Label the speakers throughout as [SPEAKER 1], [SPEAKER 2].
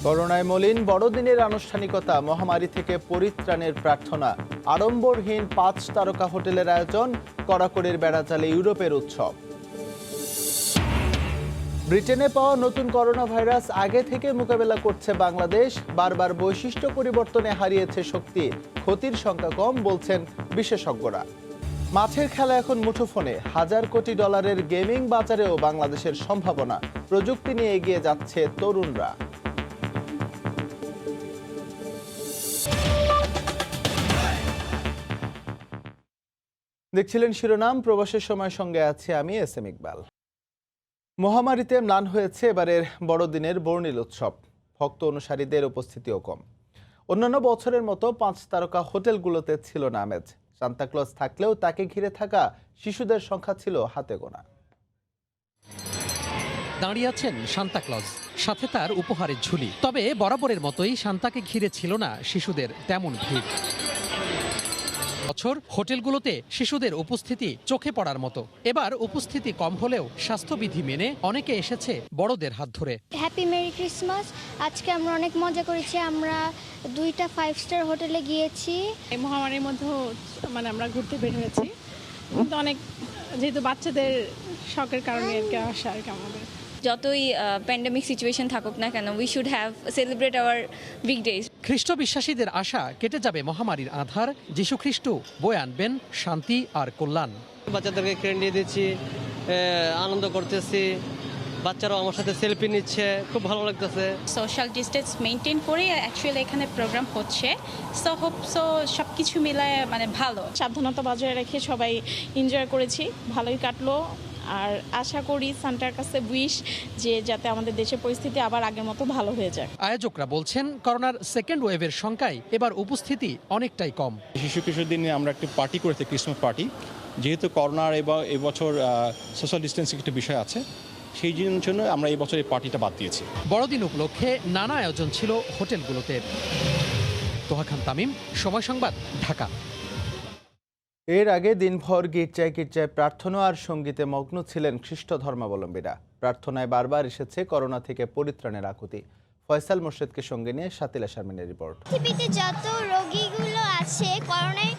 [SPEAKER 1] করোনায় মলিন বড়দিনের আনুষ্ঠানিকতা, মহামারী থেকে পরিত্রাণের প্রার্থনা, আড়ম্বরহীন 5 তারকা হোটেলের আয়োজন, কড়াকড়ির বেড়াজালে ইউরোপের উৎসব। ব্রিটেনে পাওয়া নতুন করোনা ভাইরাস আগে থেকে মোকাবেলা করছে বাংলাদেশ, বারবার বৈশিষ্ট্য পরিবর্তনে হারিয়েছে শক্তি, ক্ষতির সংখ্যা কম বলছেন বিশেষজ্ঞরা। মাঠের খেলা এখন মুঠোফোনে, হাজার কোটি ডলারের গেমিং বাজারেও বাংলাদেশের সম্ভাবনা, প্রযুক্তি নিয়ে এগিয়ে যাচ্ছে তরুণরা। দেখছিলেন শিরোনাম, প্রবাসের সময়, সঙ্গে আছে আমি এস এম ইকবাল। মহামারীতে ম্লান হয়েছে এবারের বড়দিনের বর্ণিল উৎসব, ভক্ত অনুসারীদের উপস্থিতিও কম। অন্যান্য বছরের মতো 5 তারকা হোটেলগুলোতে ছিল না আমেজ। সান্তাক্লজ থাকলেও তাকে ঘিরে থাকা শিশুদের সংখ্যা ছিল হাতে গোনা।
[SPEAKER 2] দাঁড়িয়ে আছেন সান্তাক্লজ, সাথে তার উপহারের ঝুলি। তবে বরাবরের মতোই সান্তাকে ঘিরে ছিল না শিশুদের তেমন ভিড়। বছর হোটেলগুলোতে শিশুদের উপস্থিতি চোখে পড়ার মতো। এবার উপস্থিতি কম হলেও স্বাস্থ্যবিধি মেনে অনেকে এসেছে বড়দের হাত ধরে।
[SPEAKER 3] Happy merry Christmas. আজকে আমরা অনেক মজা করেছি। আমরা 2টা 5 স্টার হোটেলে গিয়েছি।
[SPEAKER 4] এই মহামারীর মধ্যেও আমরা ঘুরতে বের হয়েছি, কিন্তু অনেক যেহেতু বাচ্চাদের শখের কারণে আর কি আসা আর কি আমাদের।
[SPEAKER 5] যতই প্যান্ডেমিক সিচুয়েশন থাকুক না কেন, we should have celebrate our big days.
[SPEAKER 2] খ্রিস্ট বিশ্বাসীদের আশা কেটে যাবে মহামারীর আঁধার, যীশু খ্রিস্ট বয়ে আনবেন শান্তি আর কল্যাণ।
[SPEAKER 6] বাচ্চাদেরকে ক্যান্ডি দিচ্ছি, আনন্দ করতেছি, বাচ্চারাও আমার সাথে সেলফি নিচ্ছে, খুব ভালো লাগতেছে।
[SPEAKER 7] সোশ্যাল ডিস্টেন্স মেনটেন করে অ্যাকচুয়ালি এখানে প্রোগ্রাম হচ্ছে, সো হোপ সো সব কিছু মিলায় ভালো।
[SPEAKER 4] সাবধানতা বজায় রেখে সবাই এনজয় করেছি, ভালোই কাটলো। আর আশা করি সান্টার কাছে উইশ যে যাতে আমাদের দেশের পরিস্থিতি আবার আগের মতো ভালো হয়ে যায়।
[SPEAKER 2] আয়োজকরা বলছেন করোনার সেকেন্ড ওয়েভের সংখ্যায় এবার উপস্থিতি অনেকটাই কম।
[SPEAKER 8] শিশু কিশোরদের নিয়ে আমরা একটি পার্টি করেছি, ক্রিসমাস পার্টি। যেহেতু করোনার এবছর সোশ্যাল ডিস্টেন্সিং একটা বিষয় আছে, সেই জন্য আমরা এই বছর এই পার্টিটা বাদ দিয়েছি।
[SPEAKER 2] বড়দিন উপলক্ষে নানা আয়োজন ছিল হোটেলগুলোতে। তোহা খান তামিম, সময় সংবাদ, ঢাকা।
[SPEAKER 1] এর আগে দিনভর গির্জায় প্রার্থনা আর সঙ্গীতে মগ্ন ছিলেন খ্রিস্ট ধর্মাবলম্বীরা। প্রার্থনায় বারবার এসেছে করোনা থেকে পরিত্রাণের আকুতি। ফয়সাল মোর্শেদকে সঙ্গে নিয়ে শাতিলা শারমিনের রিপোর্ট।
[SPEAKER 3] পৃথিবীতে যত রোগীগুলো আছে করোনায়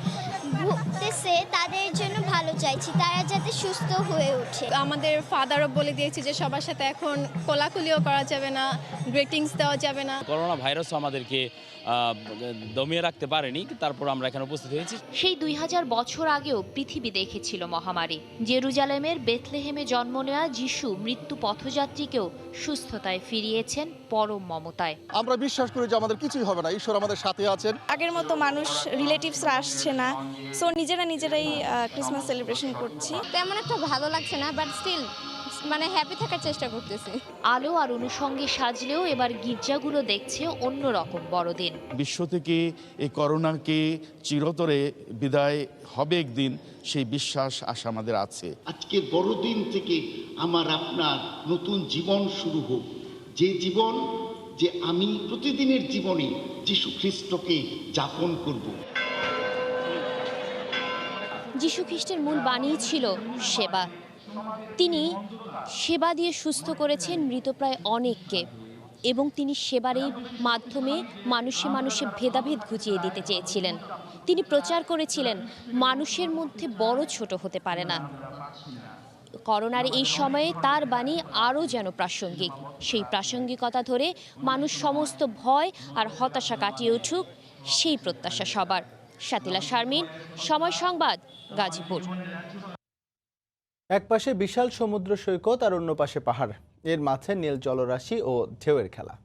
[SPEAKER 3] ভুগতেছে, তাদের জন্য ভালো চাইছি, তারা যাতে সুস্থ হয়ে ওঠে।
[SPEAKER 4] আমাদের ফাদারও বলে দিয়েছি যে সবার সাথে এখন কোলাকুলিও করা যাবে না, গ্রিটিংস দেওয়া যাবে না।
[SPEAKER 9] করোনা ভাইরাসও আমাদেরকে দমিয়ে রাখতে পারেনি, তারপর আমরা এখানে উপস্থিত হয়েছি।
[SPEAKER 10] সেই 2000 বছর আগেও পৃথিবী দেখেছিল মহামারী। জেরুজালেমের বেথলেহেমে জন্ম নেওয়া যিশু মৃত্যু পথযাত্রীকেও সুস্থতায় ফিরিয়েছেন পরম মমতায়।
[SPEAKER 11] আমরা বিশ্বাস করি যে আমাদের কিছুই হবে না, ঈশ্বর আমাদের সাথে আছেন।
[SPEAKER 4] আগের মতো মানুষ রিলেটিভসরা আসছে না, সো নিজেরাই ক্রিসমাস সেলিব্রেশন করছি।
[SPEAKER 3] তেমন একটা ভালো লাগছে না, বাট স্টিল হ্যাপি থাকার চেষ্টা করতেছি।
[SPEAKER 10] আলো আর অনুষঙ্গে সাজলেও এবার গির্জাগুলো দেখছে অন্যরকম বড়দিন।
[SPEAKER 12] বিশ্ব থেকে এই করোনাকে চিরতরে বিদায় হবে একদিন, সেই বিশ্বাস আশা আমাদের আছে।
[SPEAKER 13] আজকে বড়দিন থেকে আমার আপনার নতুন জীবন শুরু হোক, যে জীবন যে আমি প্রতিদিনের জীবনে যীশু খ্রিস্টকে যাপন করব।
[SPEAKER 10] যীশু খ্রিস্টের মূল বাণী ছিল সেবা। তিনি সেবা দিয়ে সুস্থ করেছেন মৃতপ্রায় অনেককে, এবং তিনি সেবার এই মাধ্যমে মানুষে ভেদাভেদ ঘুচিয়ে দিতে চেয়েছিলেন। তিনি প্রচার করেছিলেন মানুষের মধ্যে বড় ছোট হতে পারে না। করোনার এই সময়ে তার বাণী আরও যেন প্রাসঙ্গিক। সেই প্রাসঙ্গিকতা ধরে মানুষ সমস্ত ভয় আর হতাশা কাটিয়ে উঠুক, সেই প্রত্যাশা সবার। শাতিলা শারমিন, সময় সংবাদ, গাজীপুর।
[SPEAKER 1] এক পাশে বিশাল সমুদ্র সৈকত আর অন্য পাশে পাহাড়, এর মাঝে নীল জলরাশি ও ঢেউয়ের খেলা।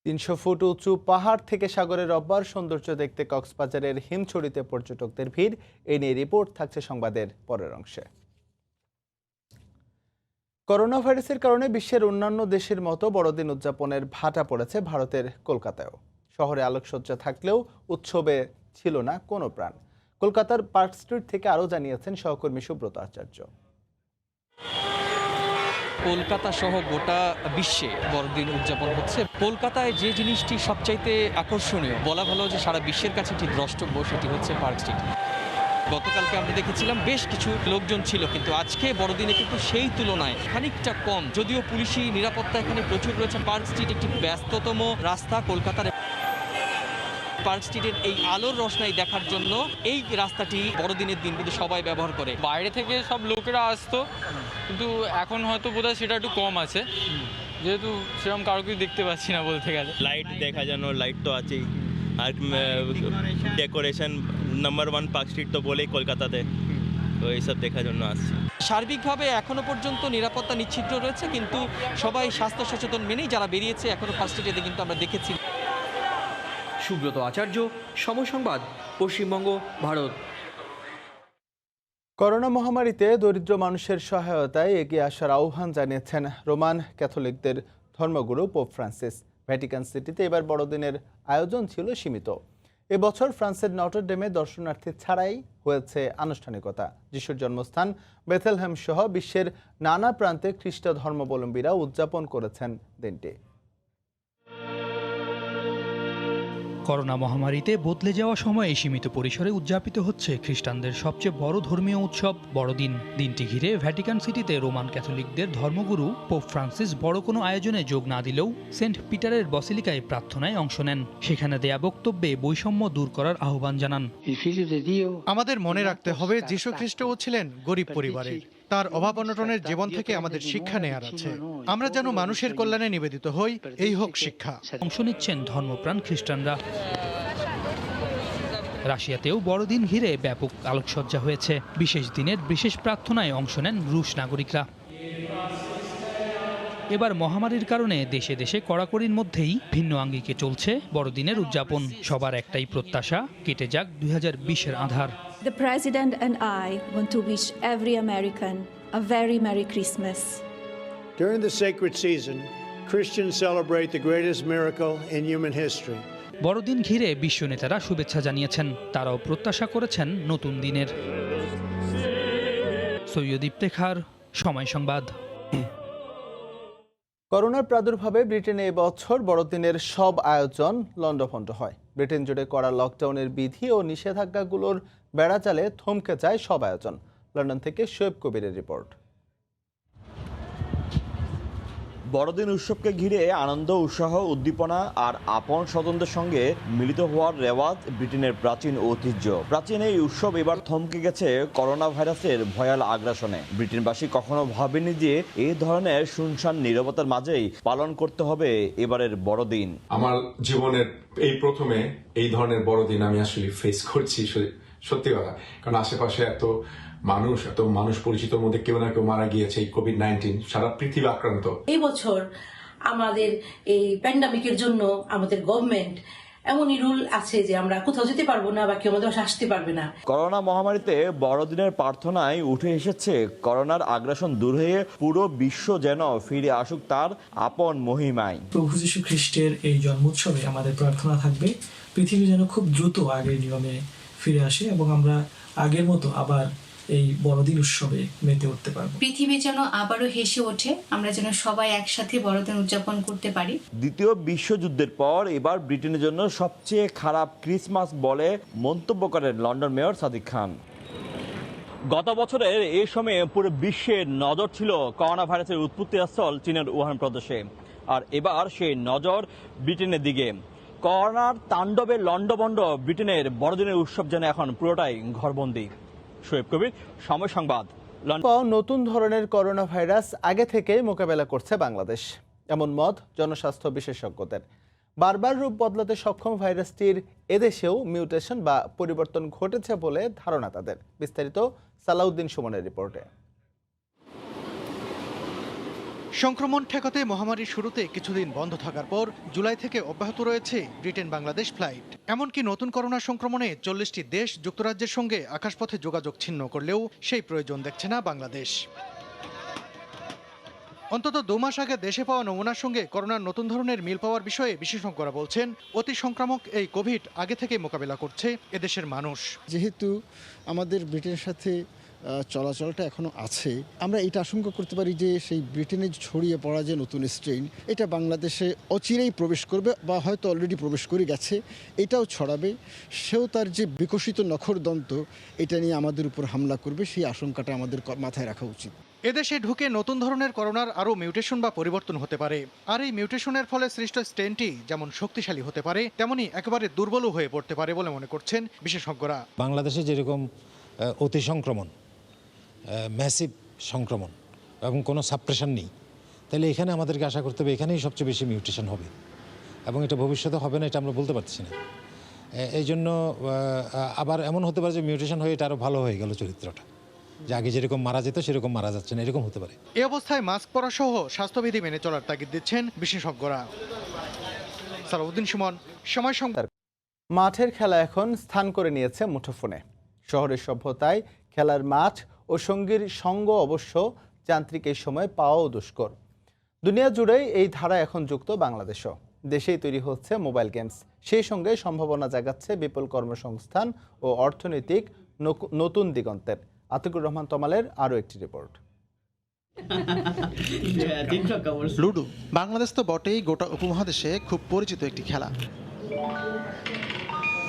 [SPEAKER 1] 300 ফুট উঁচু পাহাড় থেকে সাগরের অব্বার সৌন্দর্য দেখতে কক্সবাজারের হিমছড়িতে পর্যটকদের ভিড়। এই নিয়ে রিপোর্ট থাকছে সংবাদের পরের অংশে। করোনা ভাইরাসের কারণে বিশ্বের অন্যান্য দেশের মতো বড়দিন উদযাপনের ভাটা পড়েছে ভারতের কলকাতায়ও। শহরে আলোকসজ্জা থাকলেও উৎসবে ছিল না কোনো প্রাণ। কলকাতার পার্ক স্ট্রিট থেকে আরও জানিয়েছেন সহকর্মী সুব্রত আচার্য।
[SPEAKER 14] কলকাতা সহ গোটা বিশ্বে বড়দিন উদযাপন হচ্ছে। কলকাতায় যে জিনিসটি সবচাইতে আকর্ষণীয়, বলা ভালো যে সারা বিশ্বের কাছে এটি দ্রষ্টব্য, সেটি হচ্ছে পার্ক স্ট্রিট। গতকালকে আমরা দেখেছিলাম বেশ কিছু লোকজন ছিল, কিন্তু আজকে বড়দিনে কিন্তু সেই তুলনায় খানিকটা কম। যদিও পুলিশি নিরাপত্তা এখানে প্রচুর রয়েছে। পার্ক স্ট্রিট একটি ব্যস্ততম রাস্তা কলকাতার। পার্ক স্ট্রিটের এই আলোর রোশনাই দেখার জন্য এই রাস্তাটি বড়দিনের দিন কিন্তু সবাই ব্যবহার করে।
[SPEAKER 15] বাইরে থেকে সব লোকেরা আসতো, কিন্তু এখন হয়তো বোধহয় সেটা একটু কম আছে, যেহেতু সেরকম কারো কিছু দেখতে পাচ্ছি না বলতে গেলে।
[SPEAKER 16] লাইট দেখা যেন, লাইট তো আছেই, আর ডেকোরেশন নাম্বার 1 পার্ক স্ট্রিট তো বলেই কলকাতাতে, তো এইসব দেখার জন্য আসছি।
[SPEAKER 14] সার্বিকভাবে এখনো পর্যন্ত নিরাপত্তা নিশ্চিত রয়েছে, কিন্তু সবাই স্বাস্থ্য সচেতন মেনেই যারা বেরিয়েছে এখনো পার্ক স্ট্রিটে কিন্তু আমরা দেখেছি।
[SPEAKER 2] সুব্রত আচার্য, সময় সংবাদ, পশ্চিমবঙ্গ, ভারত।
[SPEAKER 1] করোনা মহামারীতে দরিদ্র মানুষের সহায়তায় এগিয়ে আসার আহ্বান জানিয়েছেন রোমান ক্যাথলিকদের ধর্মগুরু পোপ ফ্রান্সিস। ভ্যাটিকান সিটিতে এবার বড়দিনের আয়োজন ছিল সীমিত। এবছর ফ্রান্সের নটর ডেমে দর্শনার্থী ছাড়াই হয়েছে আনুষ্ঠানিকতা। যিশুর জন্মস্থান বেথেলহেম সহ বিশ্বের নানা প্রান্তে খ্রিস্ট ধর্মাবলম্বীরা উদযাপন করেছেন দিনটি।
[SPEAKER 17] করোনা মহামারীতে বদলে যাওয়া সময়ে সীমিত পরিসরে উদযাপিত হচ্ছে খ্রিস্টানদের সবচেয়ে বড় ধর্মীয় উৎসব বড়দিন। দিনটি ঘিরে ভ্যাটিকান সিটিতে রোমান ক্যাথলিকদের ধর্মগুরু পোপ ফ্রান্সিস বড় কোনো আয়োজনে যোগ না দিলেও সেন্ট পিটারের বসিলিকায় প্রার্থনায় অংশ নেন। সেখানে দেয়া বক্তব্যে বৈষম্য দূর করার আহ্বান জানান।
[SPEAKER 18] আমাদের মনে রাখতে হবে যীশু খ্রিস্টও ছিলেন গরিব পরিবারের। তার অভাব অনটনের জীবন থেকে আমাদের শিক্ষা নেয়ার আছে। আমরা যেন মানুষের কল্যাণে নিবেদিত হই, এই হোক শিক্ষা।
[SPEAKER 17] অংশ নিচ্ছেন ধর্মপ্রাণ খ্রিস্টানরা। রাশিয়াতেও বড়দিন ঘিরে ব্যাপক আলোকসজ্জা হয়েছে। বিশেষ দিনের বিশেষ প্রার্থনায় অংশ নেন রুশ নাগরিকরা। এবার মহামারীর কারণে দেশে দেশে কড়াকড়ির মধ্যেই ভিন্ন আঙ্গিকে চলছে বড়দিনের উদযাপন। সবার একটাই প্রত্যাশা, কেটে যাক 2020-এর Aadhaar.
[SPEAKER 19] The President and I want to wish every American a very Merry Christmas.
[SPEAKER 20] During the sacred season, Christians celebrate the greatest miracle in human history.
[SPEAKER 17] বড়দিন ঘিরে বিশ্ব নেতারা শুভেচ্ছা জানিয়েছেন। তারাও প্রত্যাশা করেছেন নতুন দিনের। সৈয়দ ইফতেখার, সময় সংবাদ।
[SPEAKER 1] করোনার প্রাদুর্ভাবে ব্রিটেনে এবছর বড়দিনের সব আয়োজন লন্ডভন্ড হয়। ব্রিটেন জুড়ে করা লকডাউনের বিধি ও নিষেধাজ্ঞাগুলোর বেড়াচালে থমকে যায় সব আয়োজন। লন্ডন থেকে শোয়েব কবিরের রিপোর্ট।
[SPEAKER 21] বড়দিন উৎসবকে ঘিরে আনন্দ, উৎসাহ, উদ্দীপনা আর আপন স্বজনদের সঙ্গে মিলিত হওয়ার রেওয়াজ ব্রিটেনের প্রাচীন ঐতিহ্য। প্রাচীন এই উৎসব এবার থমকে গেছে করোনা ভাইরাসের ভয়াল আগ্রাসনে। ব্রিটেনবাসী কখনো ভাবেনি যে এই ধরনের শুনশান নীরবতার মাঝেই পালন করতে হবে এবারের বড়দিন।
[SPEAKER 22] আমার জীবনের এই প্রথমে এই ধরনের বড়দিন আমি আসলে ফেস করছি, সত্যি কথা। কারণ আশেপাশে এত মানুষ পরিচিতর মধ্যে কেউ না কেউ মারা গিয়েছে এই কোভিড-19, সারা পৃথিবী আক্রান্ত।
[SPEAKER 23] এই বছর আমাদের এই প্যান্ডামিকের জন্য আমাদের গভর্নমেন্ট এমনই রুল আছে যে আমরা কোথাও যেতে পারবো না বা কেউ আমাদের বাসায় আসতে পারবে না।
[SPEAKER 21] করোনা মহামারীতে বড়দিনের প্রার্থনায় উঠে এসেছে করোনার আগ্রাসন দূর হয়ে পুরো বিশ্ব যেন ফিরে আসুক তার আপন মহিমায়।
[SPEAKER 24] প্রভু যীশু খ্রিস্টের এই জন্মোৎসবে আমাদের প্রার্থনা থাকবে পৃথিবী যেন খুব দ্রুত আগের নিয়মে ফিরে আসে এবং আমরা আগের মতো আবার এই বড়দিন উৎসবে মেতে উঠতে পারবো।
[SPEAKER 25] পৃথিবী যেন আবারও হেসে ওঠে, আমরা যেন সবাই একসাথে বড়দিন উদযাপন করতে পারি।
[SPEAKER 21] দ্বিতীয় বিশ্বযুদ্ধের পর এবার ব্রিটেনের জন্য সবচেয়ে খারাপ ক্রিসমাস বলে মন্তব্য করেন লন্ডন মেয়র সাদিক খান। গত বছরের এই সময়ে পুরো বিশ্বের নজর ছিল করোনা ভাইরাসের উৎপত্তি স্থল চীনের উহান প্রদেশে, আর এবার সেই নজর ব্রিটেনের দিকে। করোনার তাণ্ডবে লন্ডভন্ড ব্রিটেনের বড়দিনের উৎসব যেন এখন পুরোটাই ঘরবন্দি। শোয়েব কবির, সময় সংবাদ।
[SPEAKER 1] নতুন ধরনের করোনা ভাইরাস আগে থেকেই মোকাবেলা করছে বাংলাদেশ, এমন মত জনস্বাস্থ্য বিশেষজ্ঞদের। বারবার রূপ বদলাতে সক্ষম ভাইরাসটির এদেশেও মিউটেশন বা পরিবর্তন ঘটেছে বলে ধারণা তাদের। বিস্তারিত সালাউদ্দিন সুমনের রিপোর্টে।
[SPEAKER 18] সংক্রমণ ঠেকাতে মহামারীর শুরুতে কিছুদিন বন্ধ থাকার পর জুলাই থেকে অব্যাহত রয়েছে ব্রিটেন বাংলাদেশ ফ্লাইট। এমনকি নতুন করোনা সংক্রমণে 40টি দেশ যুক্তরাজ্যের সঙ্গে আকাশপথে যোগাযোগ ছিন্ন করলেও সেই প্রয়োজন দেখছে না বাংলাদেশ। অন্তত 2 মাস আগে দেশে পাওয়া নমুনার সঙ্গে করোনার নতুন ধরনের মিল পাওয়ার বিষয়ে বিশেষজ্ঞরা বলছেন অতি সংক্রামক এই কোভিড আগে থেকে মোকাবেলা করছে এদেশের মানুষ।
[SPEAKER 26] যেহেতু আমাদের ব্রিটেনের সাথে
[SPEAKER 11] চলাচলটা এখনও আছে। আমরা এটা আশঙ্কা করতে পারি যে সেই ব্রিটেনে ছড়িয়ে পড়া যে নতুন স্ট্রেইন, এটা বাংলাদেশে অচিরেই প্রবেশ করবে বা হয়তো অলরেডি প্রবেশ করে গেছে, এটাও ছড়াবে। সেও তার যে বিকশিত নখরদন্ত, এটা নিয়ে আমাদের উপর হামলা করবে, সেই আশঙ্কাটা আমাদের মাথায় রাখা উচিত।
[SPEAKER 18] এদেশে ঢুকে নতুন ধরনের করোনার আরও মিউটেশন বা পরিবর্তন হতে পারে। আর এই মিউটেশনের ফলে সৃষ্ট স্ট্রেনটি যেমন শক্তিশালী হতে পারে, তেমনি একেবারে দুর্বলও হয়ে পড়তে পারে বলে মনে করছেন বিশেষজ্ঞরা।
[SPEAKER 5] বাংলাদেশে যেরকম অতি সংক্রমণ, ম্যাসিভ সংক্রমণ এবং কোনো সাপ্রেশন নেই, তাহলে এখানে আমাদেরকে আশা করতে হবে এখানেই সবচেয়ে বেশি মিউটেশন হবে, এবং এটা ভবিষ্যতে হবে না এটা আমরা বলতে পারছি না। এই জন্য আবার এমন হতে পারে যে মিউটেশন হয়ে এটা আরও ভালো হয়ে গেল চরিত্রটা, যে আগে যেরকম মারা যেত সেরকম মারা যাচ্ছে না, এরকম হতে পারে।
[SPEAKER 18] এই অবস্থায় মাস্ক পরা সহ স্বাস্থ্যবিধি মেনে চলার তাগিদ দিচ্ছেন বিশেষজ্ঞরা। সালাউদ্দিন সুমন, সময় সংবাদ।
[SPEAKER 1] মাঠের খেলা এখন স্থান করে নিয়েছে মুঠোফোনে। শহরের সভ্যতায় খেলার মাঠ ও সঙ্গীর সঙ্গ অবশ্য যান্ত্রিক এই সময় পাওয়াও দুষ্কর। দুনিয়া জুড়েই এই ধারা এখন যুক্ত বাংলাদেশও। দেশেই তৈরি হচ্ছে মোবাইল গেমস, সেই সঙ্গে সম্ভাবনা জাগাচ্ছে বিপুল কর্মসংস্থান ও অর্থনৈতিক নতুন দিগন্তের। আতিকুর রহমান তমালের আরও একটি রিপোর্ট।
[SPEAKER 18] লুডো বাংলাদেশ তো বটেই, গোটা উপমহাদেশে খুব পরিচিত একটি খেলা।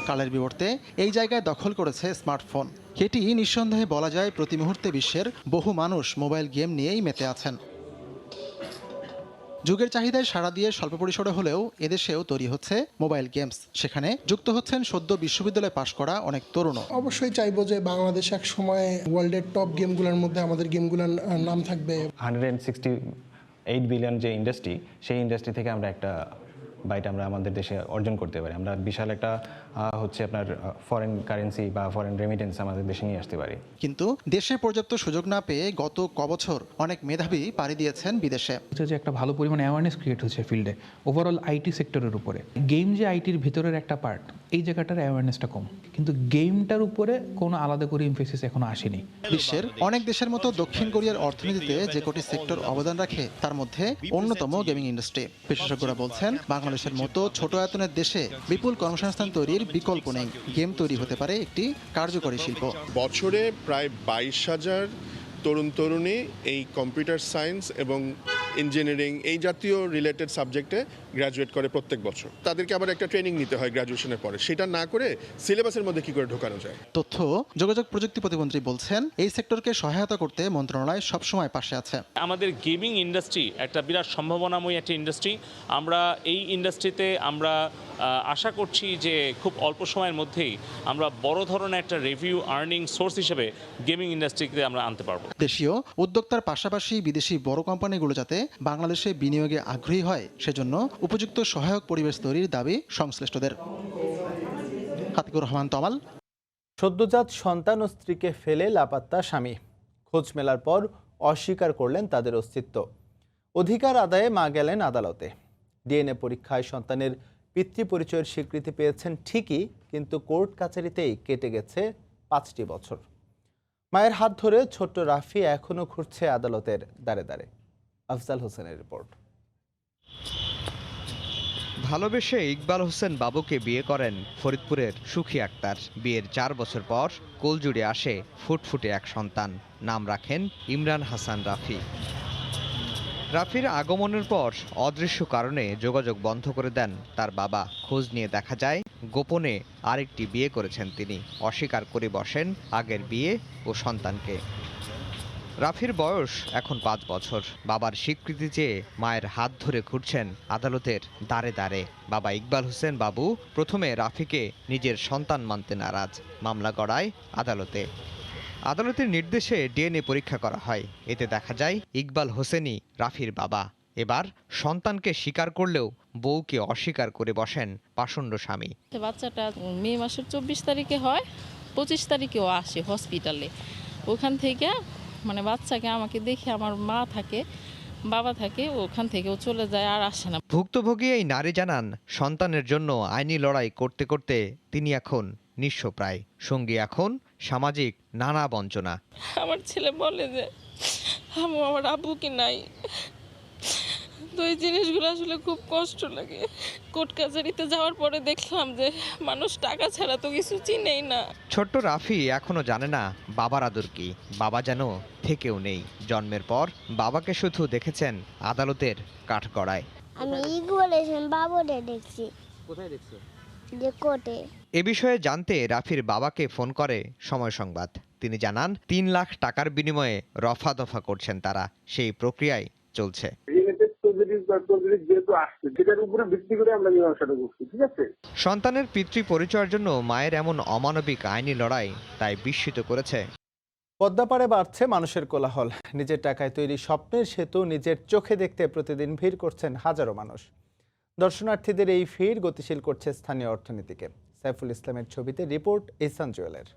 [SPEAKER 18] কালের বিবর্তে এই জায়গায় দখল করেছে স্মার্টফোন। এটি নিঃসন্দেহে বলা যায় প্রতি মুহূর্তে বিশ্বের বহু মানুষ মোবাইল গেম নিয়েই মেতে আছেন। যুগের চাহিদায় সাড়া দিয়ে স্বল্প পরিসরে হলেও এদেশেও তৈরি হচ্ছে মোবাইল গেমস। সেখানে যুক্ত হচ্ছেন সদ্য বিশ্ববিদ্যালয়ে পাশ করা অনেক তরুণ।
[SPEAKER 6] অবশ্যই চাইবো যে বাংলাদেশ এক সময় ওয়ার্ল্ডের টপ গেমগুলোর মধ্যে আমাদের গেমগুলোর নাম থাকবে।
[SPEAKER 7] 168 বিলিয়ন যে ইন্ডাস্ট্রি, সেই ইন্ডাস্ট্রি থেকে আমরা একটা বাইট আমরা আমাদের দেশে অর্জন করতে পারি। আমরা বিশাল একটা হচ্ছে আপনার ফরেন কারেন্সি বা ফরেন রেমিটেন্স আমাদের দেশে নিয়ে আসতে পারি।
[SPEAKER 18] কিন্তু দেশে পর্যাপ্ত সুযোগ না পেয়ে গত কবছর অনেক মেধাবী পাড়ি দিয়েছেন বিদেশে।
[SPEAKER 8] যে একটা ভালো পরিমাণ অ্যাওয়ারনেস ক্রিয়েট হচ্ছে ফিল্ডে, ওভারঅল আইটি সেক্টরের উপরে। গেম যে আইটির ভিতরের একটা পার্ট, এই জায়গাটার অ্যাওয়ারনেসটা কম, কিন্তু গেমটার উপরে কোনো আলাদা করে ইমফেসিস এখনো আসেনি।
[SPEAKER 18] বিশ্বের অনেক দেশের মতো দক্ষিণ কোরিয়ার অর্থনীতিতে যে কোটি সেক্টর অবদান রাখে তার মধ্যে অন্যতম গেমিং ইন্ডাস্ট্রি। বিশেষজ্ঞরা বলছেন বাংলাদেশের মতো ছোট আয়তনের দেশে বিপুল কর্মসংস্থান তৈরির বিকল্প নেই। গেম তৈরি হতে পারে একটি কার্যকরী শিল্প।
[SPEAKER 9] বছরে প্রায় 22,000 তরুণ তরুণী এই কম্পিউটার সায়েন্স এবং ইঞ্জিনিয়ারিং এই জাতীয় রিলেটেড সাবজেক্টে গ্র্যাজুয়েট করে প্রত্যেক বছর। তাদেরকে আবার একটা ট্রেনিং নিতে হয় গ্র্যাজুয়েশনের পরে, সেটা না করে সিলেবাসের মধ্যে কি করে ঢোকানো যায়।
[SPEAKER 18] তথ্য যোগাযোগ প্রযুক্তি প্রতিমন্ত্রী বলছেন এই সেক্টরকে সহায়তা করতে মন্ত্রণালয় সবসময় পাশে আছে।
[SPEAKER 26] আমাদের গেমিং ইন্ডাস্ট্রি একটা বিরাট সম্ভাবনাময় একটা ইন্ডাস্ট্রি। আমরা এই ইন্ডাস্ট্রিতে আমরা আশা করছি যে খুব অল্প সময়ের মধ্যেই আমরা বড় ধরনের একটা রেভিনিউ আর্নিং সোর্স হিসেবে গেমিং ইন্ডাস্ট্রিকে আমরা আনতে পারবো।
[SPEAKER 18] দেশীয় উদ্যোক্তার পাশাপাশি বিদেশি বড় কোম্পানিগুলো যাতে বাংলাদেশে বিনিয়োগে আগ্রহী হয়, সেজন্য উপযুক্ত সহায়ক পরিবেশ তৈরির দাবি সংশ্লিষ্টদের। আতিকুর রহমান তমাল।
[SPEAKER 1] সদ্যজাত সন্তান ও স্ত্রীকে ফেলে লাপাত্তা স্বামী, খোঁজ মেলার পর অস্বীকার করলেন তাদের অস্তিত্ব। অধিকার আদায়ে মা গেলেন আদালতে। ডিএনএ পরীক্ষায় সন্তানের পিতৃ পরিচয়ের স্বীকৃতি পেয়েছেন ঠিকই, কিন্তু কোর্ট কাছারিতেই কেটে গেছে 5টি বছর। মায়ের হাত ধরে ছোট্ট রাফি এখনও ঘুরছে আদালতের দ্বারে দ্বারে। আফজাল হোসেনের রিপোর্ট।
[SPEAKER 27] ভালোবেসে ইকবাল হোসেন বাবুকে বিয়ে করেন ফরিদপুরের সুখী আক্তার। বিয়ের 4 বছর পর কোলজুড়ে আসে ফুটফুটে এক সন্তান। নাম রাখেন ইমরান হাসান রাফি। রাফির আগমনের পর অদৃশ্য কারণে যোগাযোগ বন্ধ করে দেন তার বাবা। খোঁজ নিয়ে দেখা যায় গোপনে আরেকটি বিয়ে করেছেন তিনি। অস্বীকার করে বসেন আগের বিয়ে ও সন্তানকে। রাফির বয়স এখন 5 বছর। বাবার স্বীকৃতি চেয়ে মায়ের হাত ধরে ঘুরছেন আদালতের দ্বারে দ্বারে। বাবা ইকবাল হোসেন বাবু প্রথমে রাফিকে নিজের সন্তান মানতে নারাজ। মামলা গড়ায় আদালতে। আদালতের নির্দেশে ডিএনএ পরীক্ষা করা হয়। এতে দেখা যায় ইকবাল হোসেনই রাফির বাবা। এবার সন্তানকে স্বীকার করলেও বউকে অস্বীকার করে বসেন পাষণ্ড স্বামী।
[SPEAKER 4] বাচ্চাটা মে মাসের 24 তারিখে হয়, 25 তারিখেও আসে হসপিটালে। ওখান থেকে মানে বাচ্চাকে আমাকে দেখে আমার মা থাকে, বাবা থাকে, ওখান থেকেও চলে যায়, আর আসে না।
[SPEAKER 27] ভুক্তভোগী এই নারী জানান সন্তানের জন্য আইনি লড়াই করতে করতে তিনি এখন নিঃস্ব প্রায়। সঙ্গী এখন সামাজিক নানা বঞ্চনা।
[SPEAKER 4] আমার ছেলে বলে যে আমার আব্বু কি নাই, তো এই জিনিসগুলো আসলে খুব কষ্ট লাগে। কোর্ট কাছারিতে যাওয়ার পরে দেখলাম যে মানুষ টাকা ছাড়া তো কিছু চিনেই না।
[SPEAKER 27] ছোট্ট রাফি এখনো জানে না বাবার আদর কি। বাবা যেন থেকেও নেই। জন্মের পর বাবাকে শুধু দেখেছেন আদালতের কাঠগড়ায়।
[SPEAKER 3] আমি ইগুলেশন বাবুরে দেখছি।
[SPEAKER 27] কোথায় দেখছো?
[SPEAKER 3] যে কোর্টে।
[SPEAKER 27] এ বিষয়ে জানতে রাফির বাবাকে ফোন করে সময় সংবাদ। তিনি জানান ৩ লাখ টাকার বিনিময়ে রফা দফা করছেন তারা। সেই প্রক্রিয়ায় চলছে। সন্তানের পিতৃ পরিচয়ের জন্য মায়ের এমন অমানবিক আইনি লড়াই তাই বিস্মিত করেছে।
[SPEAKER 1] পদ্মাপাড়ে বাড়ছে মানুষের কোলাহল। নিজের টাকায় তৈরি স্বপ্নের সেতু নিজের চোখে দেখতে প্রতিদিন ভিড় করছেন হাজারো মানুষ। দর্শনার্থীদের এই ভিড় গতিশীল করছে স্থানীয় অর্থনীতিকে। সাইফুল ইসলামের ছবিতে রিপোর্ট ইহসান জুয়েলের।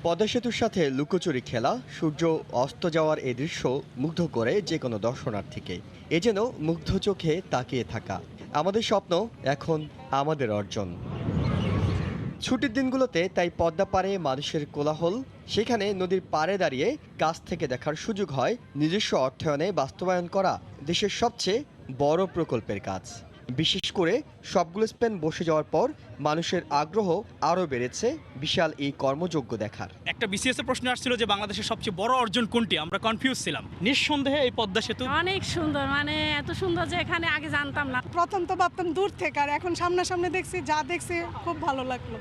[SPEAKER 10] পদ্মা সেতুর সাথে লুকোচুরি খেলা, সূর্য অস্ত যাওয়ার এই দৃশ্য মুগ্ধ করে যে কোনো দর্শনার্থীকে। এ যেন মুগ্ধ চোখে তাকিয়ে থাকা। আমাদের স্বপ্ন এখন আমাদের অর্জন। ছুটির দিনগুলোতে তাই পদ্মা পাড়ে মানুষের কোলাহল। সেখানে নদীর পাড়ে দাঁড়িয়ে কাছ থেকে দেখার সুযোগ হয় নিজস্ব অর্থায়নে বাস্তবায়ন করা দেশের সবচেয়ে বড় প্রকল্পের কাজ। বিশেষ করে সবগুলো স্পেন বসে যাওয়ার পর মানুষের আগ্রহ আরও বেড়েছে বিশাল এই কর্মযজ্ঞ দেখার।
[SPEAKER 12] একটা বিসিএস এর প্রশ্ন আসছিল যে বাংলাদেশের সবচেয়ে বড় অর্জন কোনটি, আমরা কনফিউজ ছিলাম। নিঃসন্দেহে এই পদ্মা সেতু
[SPEAKER 13] অনেক সুন্দর, মানে এত সুন্দর যে এখানে আগে জানতাম না। প্রথম তো ভাবতাম দূর থেকে, আর এখন সামনাসামনি দেখছি, যা দেখছি খুব ভালো লাগলো।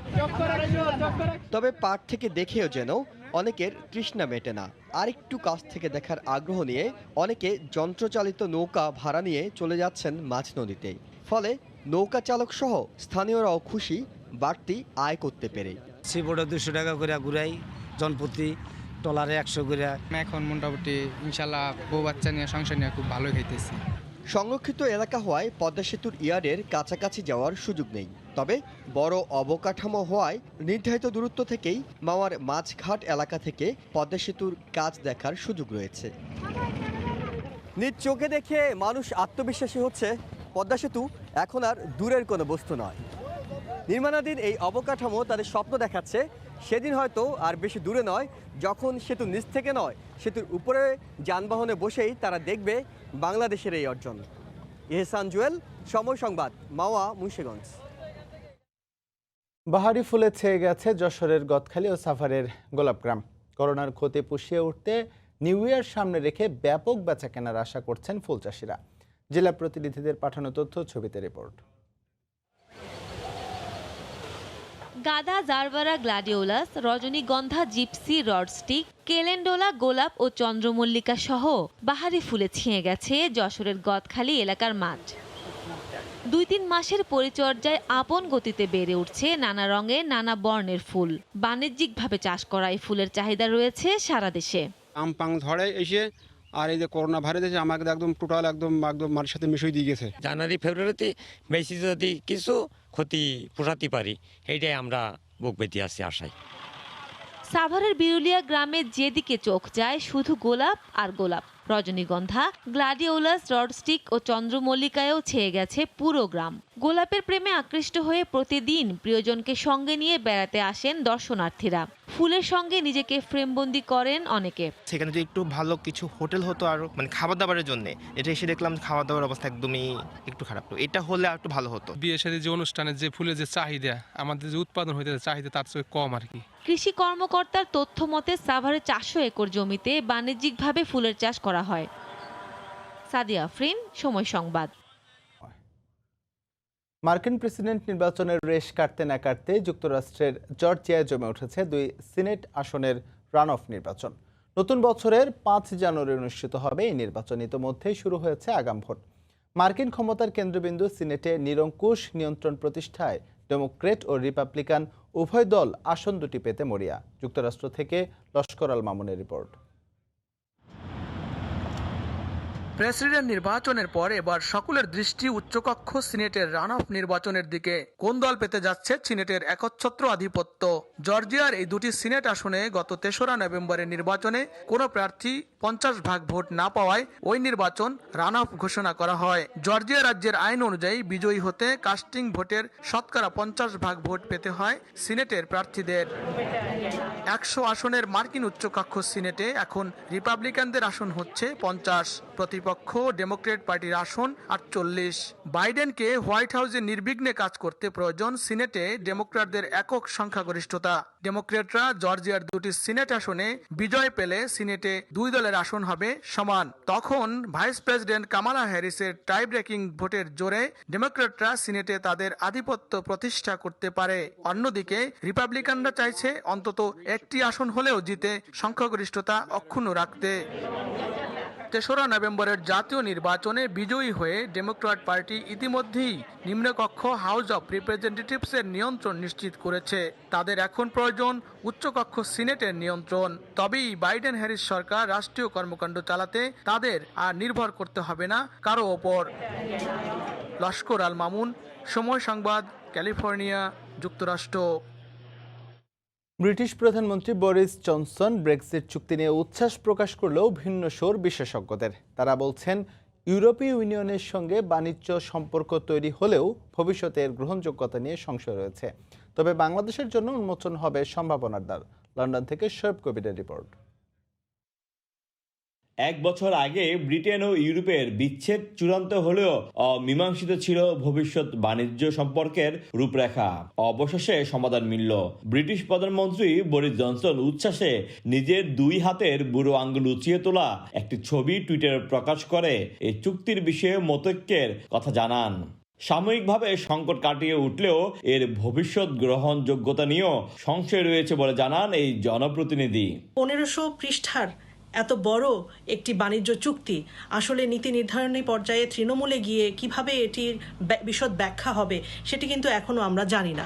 [SPEAKER 10] তবে পাড় থেকে দেখেও যেন অনেকের তৃষ্ণা মেটে না। আরেকটু কাছ থেকে দেখার আগ্রহ নিয়ে অনেকে যন্ত্রচালিত নৌকা ভাড়া নিয়ে চলে যাচ্ছেন মাঝ নদীতে। ফলে নৌকা চালক সহ স্থানীয়রাও খুশি বাড়তি আয় করতে পেরে।
[SPEAKER 14] সিবোর্ডে 200 টাকা করে ঘুরাই, জনপ্রতি টলারে 100 করে।
[SPEAKER 8] এখন মোটামুটি ইনশাল্লাহ বউ বাচ্চা নিয়ে সংসার নিয়ে খুব ভালো খাইতেছি।
[SPEAKER 10] সংরক্ষিত এলাকা হওয়ায় পদ্মা সেতুর ইয়ার্ডের কাছাকাছি যাওয়ার সুযোগ নেই। তবে বড় অবকাঠামো হওয়ায় নির্ধারিত দূরত্ব থেকেই মাওয়ার মাছঘাট এলাকা থেকে পদ্মা সেতুর কাজ দেখার সুযোগ রয়েছে। নিজ চোখে দেখে মানুষ আত্মবিশ্বাসী হচ্ছে পদ্মা সেতু এখন আর দূরের কোনো বস্তু নয়। নির্মাণাধীন এই অবকাঠামো তাদের স্বপ্ন দেখাচ্ছে সেদিন হয়তো আর বেশি দূরে নয়, যখন সেতু নিচ থেকে নয়, সেতুর উপরে যানবাহনে বসেই তারা দেখবে বাংলাদেশের এই অর্জন। ইহসান জুয়েল, সময় সংবাদ, মাওয়া, মুন্সিগঞ্জ।
[SPEAKER 1] বাহারি ফুলে ছেয়ে গেছে যশোরের গদখালি ও সাভারের গোলাপগ্রাম। করোনার ক্ষতি পুষিয়ে উঠতে নিউ ইয়ার সামনে রেখে ব্যাপক বেচাকেনার আশা করছেন ফুল চাষিরা। জেলা প্রতিনিধিদের পাঠানো তথ্য, ছবিতে রিপোর্ট।
[SPEAKER 15] গাদা, জারবারা, গ্লাডিওলাস, রজনীগন্ধা, জিপসি, রডস্টিক, কেলেন্ডোলা, গোলাপ ও চন্দ্রমল্লিকা সহ বাহারি ফুলে ছেয়ে গেছে যশোরের গদখালি এলাকার মাঠ। 2-3 মাসের পরিচর্যায় আপন গতিতে বেড়ে উঠছে নানা রঙের, নানা বর্ণের ফুল। বাণিজ্যিকভাবে চাষ করা এই ফুলের চাহিদা রয়েছে সারা দেশে।
[SPEAKER 16] আমপাং ধরে এসে আর এই যে করোনা ভাইরাস এসে আমাকে একদম টোটাল একদম মাটির সাথে মিশিয়ে দিয়ে গেছে।
[SPEAKER 28] জানুয়ারি ফেব্রুয়ারিতে বেশি যদি কিছু ক্ষতি পোষাতে পারি, এইটাই আমরা বুক বেঁধে আছি আশায়।
[SPEAKER 15] সাভারের বিরুলিয়া গ্রামে যেদিকে চোখ যায় শুধু গোলাপ আর গোলাপ। রজনীগন্ধা, গ্লাডিওলাস, রডস্টিক ও চন্দ্রমল্লিকায়ও ছেয়ে গেছে পুরো গ্রাম। গোলাপের প্রেমে আকৃষ্ট হয়ে প্রতিদিন প্রিয়জনকে সঙ্গে নিয়ে বেড়াতে আসেন দর্শনার্থীরা। ফুলের সঙ্গে নিজেকে ফ্রেমবন্দি করেন অনেকে।
[SPEAKER 29] সেখানে যদি একটু ভালো কিছু হোটেল হতো, আর মানে খাবার দাবারের জন্য, এটা এসে দেখলাম খাবার দাবার অবস্থা একদমই একটু খারাপ। এটা হলে আর একটু ভালো হতো।
[SPEAKER 30] বিয়ে শাদী যে অনুষ্ঠানে যে ফুলের যে চাহিদা, আমাদের যে উৎপাদন হইতে চাহিদা তার চেয়ে কম আর কি।
[SPEAKER 15] কৃষি কর্মকর্তার তথ্য মতে সাভারে 400 একর জমিতে বাণিজ্যিকভাবে ফুলের চাষ করা হয়। সাদিয়া আফরিন, সময় সংবাদ।
[SPEAKER 1] মার্কিন প্রেসিডেন্ট নির্বাচনের রেশ কাটতে না কাটতে যুক্তরাষ্ট্রের জর্জিয়ায় জমে উঠেছে 2 সিনেট আসনের রান অফ নির্বাচন। নতুন বছরের 5 জানুয়ারি অনুষ্ঠিত হবে এই নির্বাচন। ইতিমধ্যেই শুরু হয়েছে আগাম ভোট। মার্কিন ক্ষমতার কেন্দ্রবিন্দু সিনেটে নিরঙ্কুশ নিয়ন্ত্রণ প্রতিষ্ঠায় ডেমোক্রেট ও রিপাবলিকান উভয় দল আসন দুটি পেতে মরিয়া। যুক্তরাষ্ট্র থেকে লস্কর আল মামুনের রিপোর্ট।
[SPEAKER 8] প্রেসিডেন্ট নির্বাচনের পর এবার সকলের দৃষ্টি উচ্চকক্ষ সিনেটের রান অফ নির্বাচনের দিকে। কোন দল পেতে যাচ্ছে সিনেটের একচ্ছত্র আধিপত্য? জর্জিয়ার এই দুটি সিনেট আসনে গত ৩রা নভেম্বরের নির্বাচনে কোনো প্রার্থী 50% ভোট না পাওয়ায় ওই নির্বাচন রান অফ ঘোষণা করা হয়। জর্জিয়া রাজ্যের আইন অনুযায়ী বিজয়ী হতে কাস্টিং ভোটের শতকরা 50% ভোট পেতে হয় সিনেটের প্রার্থীদের। 100 আসনের মার্কিন উচ্চকক্ষ সিনেটে এখন রিপাবলিকানদের আসন হচ্ছে 50, প্রতিপক্ষ ডেমোক্রেট পার্টির আসন 48। বাইডেনকে হোয়াইট হাউসে নির্বিঘ্নে কাজ করতে প্রয়োজন সিনেটে ডেমোক্র্যাটদের একক সংখ্যাগরিষ্ঠতা। ডেমোক্রেটরা জর্জিয়ার দুটি সিনেট আসনে বিজয় পেলে সিনেটে 2 দলের আসন হবে সমান। তখন ভাইস প্রেসিডেন্ট কামালা হ্যারিসের টাই ব্রেকিং ভোটের জোরে ডেমোক্রেটরা সিনেটে তাদের আধিপত্য প্রতিষ্ঠা করতে পারে। অন্যদিকে রিপাবলিকানরা চাইছে অন্তত একটি আসন হলেও জিতে সংখ্যাগরিষ্ঠতা অক্ষুণ্ণ রাখতে। ৩রা নভেম্বরের জাতীয় নির্বাচনে বিজয়ী হয়ে ডেমোক্র্যাট পার্টি ইতিমধ্যেই নিম্নকক্ষ হাউস অব রিপ্রেজেন্টেটিভসের নিয়ন্ত্রণ নিশ্চিত করেছে। তাদের এখন প্রয়োজন উচ্চকক্ষ সিনেটের নিয়ন্ত্রণ। তবেই বাইডেন হ্যারিস সরকার রাষ্ট্রীয় কর্মকাণ্ড চালাতে তাদের আর নির্ভর করতে হবে না কারো ওপর। লস্কর আল মামুন, সময় সংবাদ, ক্যালিফোর্নিয়া, যুক্তরাষ্ট্র।
[SPEAKER 1] ব্রিটিশ প্রধানমন্ত্রী বরিস জনসন ব্রেক্সিট চুক্তি নিয়ে উচ্ছ্বাস প্রকাশ করলেও ভিন্ন সুর বিশেষজ্ঞদের। তারা বলছেন ইউরোপীয় ইউনিয়নের সঙ্গে বাণিজ্য সম্পর্ক তৈরি হলেও ভবিষ্যতে এর গ্রহণযোগ্যতা নিয়ে সংশয় রয়েছে। তবে বাংলাদেশের জন্য উন্মোচন হবে সম্ভাবনার দ্বার। লন্ডন থেকে শোয়েব কবিরের রিপোর্ট।
[SPEAKER 2] 1 বছর আগে ব্রিটেন ও ইউরোপের বিচ্ছেদ চূড়ান্ত হলেও অমীমাংসিত ছিল ভবিষ্যৎ বাণিজ্য সম্পর্কের রূপরেখা। অবশেষে সমাধান মিলল। ব্রিটিশ প্রধানমন্ত্রী বরিস জনসন উচ্ছ্বাসে নিজের 2 হাতের বুড়ো আঙ্গুল উঁচিয়ে তোলা একটি ছবি টুইটারে প্রকাশ করে এই চুক্তির বিষয়ে মতৈক্যের কথা জানান। সাময়িকভাবে সংকট কাটিয়ে উঠলেও এর ভবিষ্যৎ গ্রহণযোগ্যতা নিয়েও সংশয় রয়েছে বলে জানান এই জনপ্রতিনিধি।
[SPEAKER 11] 1500 পৃষ্ঠার এত বড় একটি বাণিজ্য চুক্তি আসলে নীতি নির্ধারণী পর্যায়ে তৃণমূলে গিয়ে কিভাবে এটির বিশদ ব্যাখ্যা হবে সেটি কিন্তু এখনো আমরা জানি না।